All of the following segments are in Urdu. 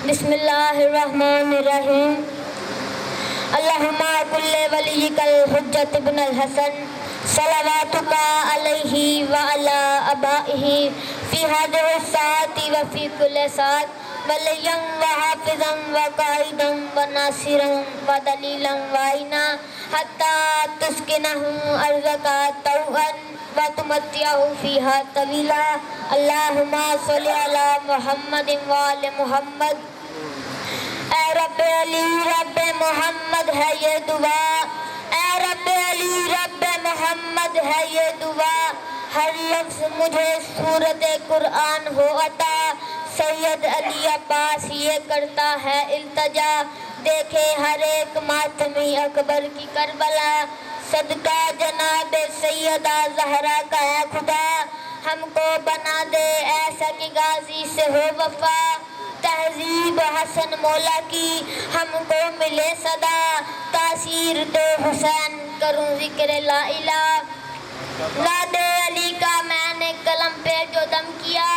بسم اللہ الرحمن الرحیم اللہم کل ولیک الحجت ابن الحسن صلواتک علیہ وعلی آبائہ فی ہذہ الساعۃ وفی کل ساعۃ ولیا وحافظا وقائدا وناصرا ودلیلا وعینا حتی تسکنہ ارضک طوعا وتمتعہ فیہا طویلا اللہم صلی علی محمد وآل محمد۔ اے رب علی رب محمد ہے یہ دعا، اے رب علی رب محمد ہے یہ دعا، ہر لفظ مجھے سورت قرآن ہو عطا، سید علی عباس یہ کرتا ہے التجا، دیکھے ہر ایک ماتمی اکبر کی کربلا، صدقہ جناب سیدہ زہرا کا ہے خدا، ہم کو بنا دے ایسا کہ غازی سے ہو وفا، تہذیب حسن مولا کی ہم کو ملے صدا، تاثیر دے حسین کروں ذکر لا الہ، ناد علی کا میں نے قلم پہ جو دم کیا،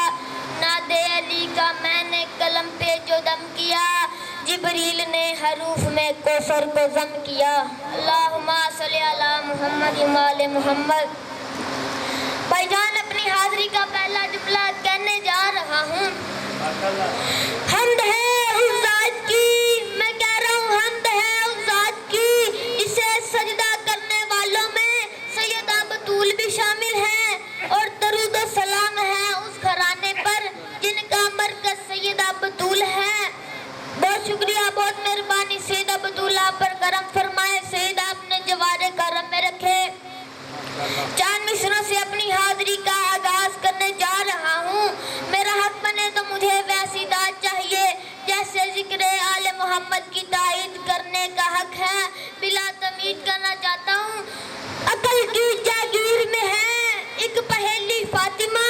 ناد علی کا میں نے قلم پہ جو دم کیا، جبریل نے حروف میں کوثر کو ضم کیا، اللہم صلی علی محمد وآل محمد۔ بھائی جان اپنی حاضری کا پہلا جملہ کہنے جا رہا ہوں، حمد ہے اس ذات کی، میں کہہ رہا ہوں حمد ہے اس ذات کی، اسے سجدہ کرنے والوں میں سیدہ بطول بھی شامل ہیں، اور درود و سلام ہے اس گھرانے پر جن کا مرکز سیدہ بطول ہے۔ بہت شکریہ، بہت مہربانی، سیدہ بطول آپ پر کرم فرمائے، سیدہ اپنے جوار کرم میں رکھے۔ چاند مصروں سے اپنی حاضری کا آغاز کرنے جا رہا ہوں، میرا حق بنے تو مجھے ویسی داد چاہیے جیسے ذکر آل محمد کی تائید کرنے کا حق ہے، بلا تمید کرنا چاہتا ہوں۔ عقل کی جاگیر میں ہے ایک پہیلی فاطمہ،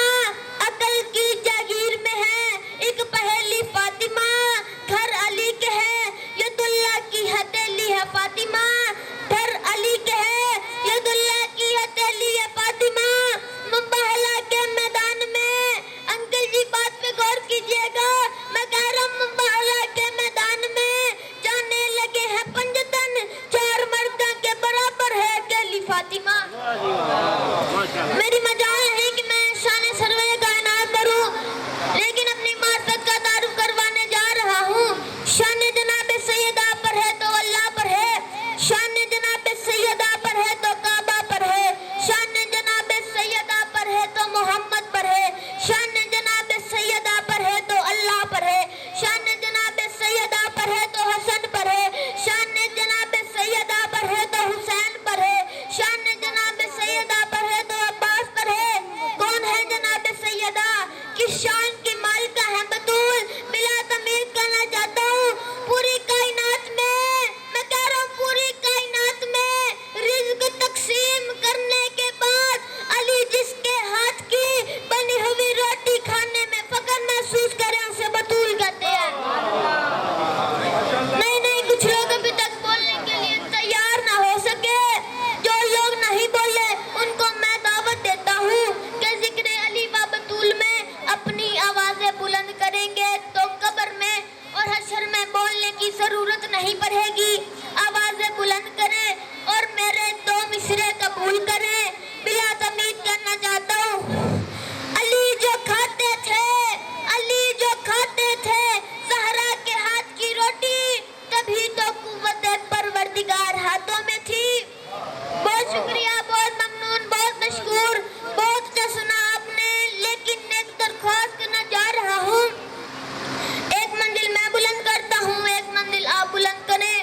عقل کی جاگیر میں ہے ایک پہیلی فاطمہ، گھر علی کے ہے ید اللہ کی ہتھیلی ہے فاطمہ، گھر علی کے ہے ید اللہ کی ہتھیلی ہے فاطمہ، مباہلہ کے میدان میں انکل جی بات پہ غور کیجئے گا، میں کہہ رہا ہوں مباہلہ کے میدان میں جانے لگے ہیں پنجتن، چار مردوں کے برابر ہے اکیلی فاطمہ۔ میری مجال نہیں کہ میں شان سروے کائنات کروں، لیکن اپنی معرفت کا تعارف کروانے جا رہا ہوں۔ شان جناب سیدہ پر ہے تو اللہ پر ہے، شان جناب سیدہ پر ہے تو کعبہ پر ہے، شان جناب سیدہ پر ہے تو محمد پر ہے، شان جناب سیدہ پر ہے تو اللہ پر ہے، شان جناب سیدہ پر ہے تو حسن پر ہے، شان جناب سیدہ پر ہے تو حسین پر ہے، شان جناب سیدہ پر ہے تو عباس پر ہے۔ کون ہے جناب سیدہ؟ کس شان کی مالکہ ہے بطول؟ بلا تمید کرنا چاہتا ہوں، پوری کائنات میں کہہ رہا ہوں پوری کائنات میں رزق تقسیم کرنے کے بعد علی جس کے ہاتھ کی بنی ہوئی روٹی کھانے میں فخر محسوس کریں اسے بطول کہتے ہیں۔ نہیں کچھ لوگ ابھی تک بولنے کے لیے تیار نہ ہو سکے، جو لوگ نہیں بولے ان کو میں دعوت دیتا ہوں کہ ذکر علی و بطول میں اپنی آوازیں بلند کریں گے تو قبر میں اور حشر میں بولنے کی ضرورت نہیں پڑے گی، آوازیں بلند کریں اور میرے دو مصرے قبول کریں۔ بلا تمید کرنا چاہتا ہوں، علی جو کھاتے تھے، علی جو کھاتے تھے زہرا کے ہاتھ کی روٹی، تبھی تو قوت پروردگار ہاتھوں میں تھی۔ بہت شکریہ، بہت ممنون، بہت مشکور، بہت اچھا سنا آپ نے، لیکن ایک درخواست کرنا جا رہا ہوں، ایک منزل میں بلند کرتا ہوں، ایک منزل آپ بلند کریں۔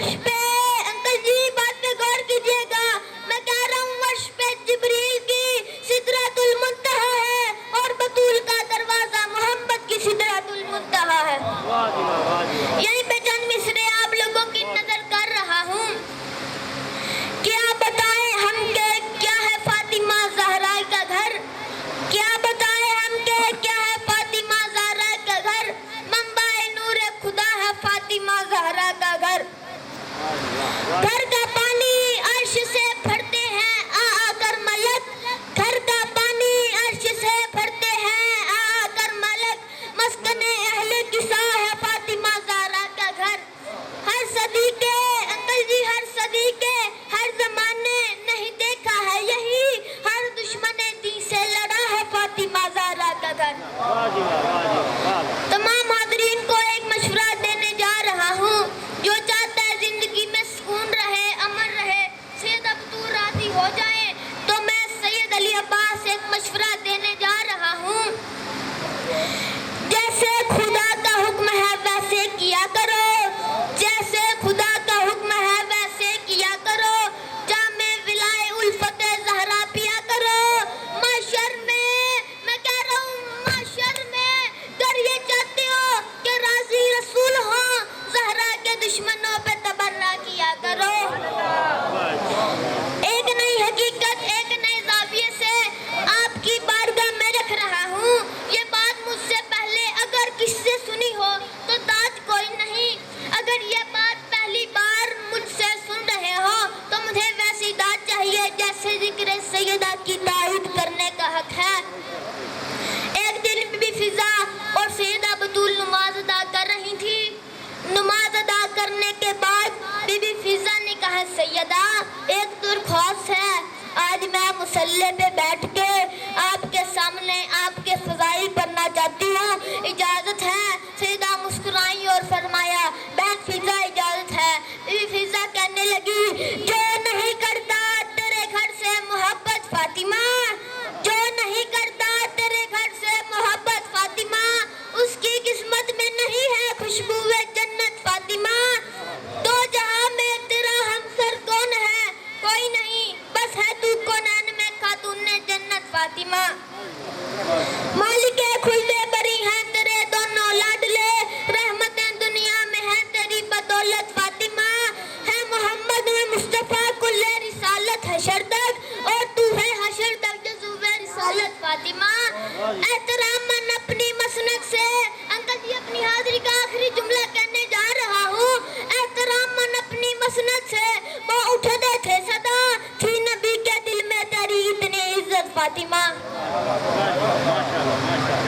عرش پہ انکل جی بات پہ غور کیجیے گا، میں کہہ رہا ہوں عرش پہ جبریل کی سدرۃ المنتہا ہے اور بطول کا دروازہ محمد کی سدرۃ المنتہا ہے۔ یہیں پہ چند مصرے آپ لوگوں کی نظر کر رہا ہوں۔ کیا بتائیں ہم کہ کیا ہے فاطمہ زہرا کا گھر، کیا بتائیں ہم کہ کیا ہے فاطمہ زہرا کا گھر، منبع نور خدا ہے فاطمہ زہرا کا گھر۔ گھر کا پانی عرش سے بھرتے ہیں آ آ کر ملک، گھر کا پانی عرش سے بھرتے ہیں آ آ کر ملک، مسکن اہل کسا ہے فاطمہ زہرا کا گھر۔ ہر صدی کے انکل جی ہر صدی کے ہر زمانے نہیں دیکھا ہے یہی، ہر دشمن دین سے لڑا ہے فاطمہ زہرا کا گھر۔ تمام حاضرین کو ایک مشورہ دینے جا رہا ہوں، جو چاہتا ہے زندگی میں سکون رہے، امن رہے، سید ابتو راضی ہو جائیں، تو میں سید علی عباس ایک مشورہ دینے جا رہا ہوں۔ جیسے خدا کا حکم ہے ویسے کیا کرو، جیسے خدا کا حکم ہے ویسے کیا کرو، جام ولائے الفت زہرا پیا کرو۔ معاشر میں کہہ رہا ہوں معاشر میں اگر یہ چاہتے ہو کہ راضی رسول ہوں، زہرا کے دشمنوں پہ تبرہ کیا کرو۔ ایک نئی حقیقت ایک نئے زاویے سے آپ کی بارگاہ میں رکھ رہا ہوں۔ یہ بات مجھ سے پہلے اگر کس سے سنی ہو تو داد کوئی نہیں، اگر یہ بات پہلی بار مجھ سے سن رہے ہو تو مجھے ویسی داد چاہیے جیسے ذکر سیدہ کی تائید کرنے کا حق ہے۔ ایک دن بی بی فضا اور سیدہ بطول نماز ادا کر رہی تھی۔ نماز ادا کرنے کے بعد بی بی فضا نے کہا سیدہ ایک درخواست ہے، آج میں مصلی پہ بیٹھ کے آپ کے سامنے آپ کے فضائل پڑھنا چاہتی ہوں، اجازت ہے؟ سیدہ مسکرائی اور فرمایا بہن فضا اجازت ہے۔ بی بی فضا کہنے لگی جو نہیں کرتا تیرے گھر سے محبت فاطمہ، جو نہیں کرتا تیرے گھر سے محبت فاطمہ، اس کی قسمت میں نہیں ہے خوشبو جنت فاطمہ۔ دو جہاں میں تیرا ہمسر کون ہے؟ کوئی نہیں، بس ہے تو کونین میں خاتون جنت فاطمہ۔ مالک خلد بری ہیں تیرے دونوں لاڈلے، رحمتیں دنیا میں ہیں تیری بدولت فاطمہ، ہے محمد میں مصطفیٰ کل رسالت ہے شردک، اور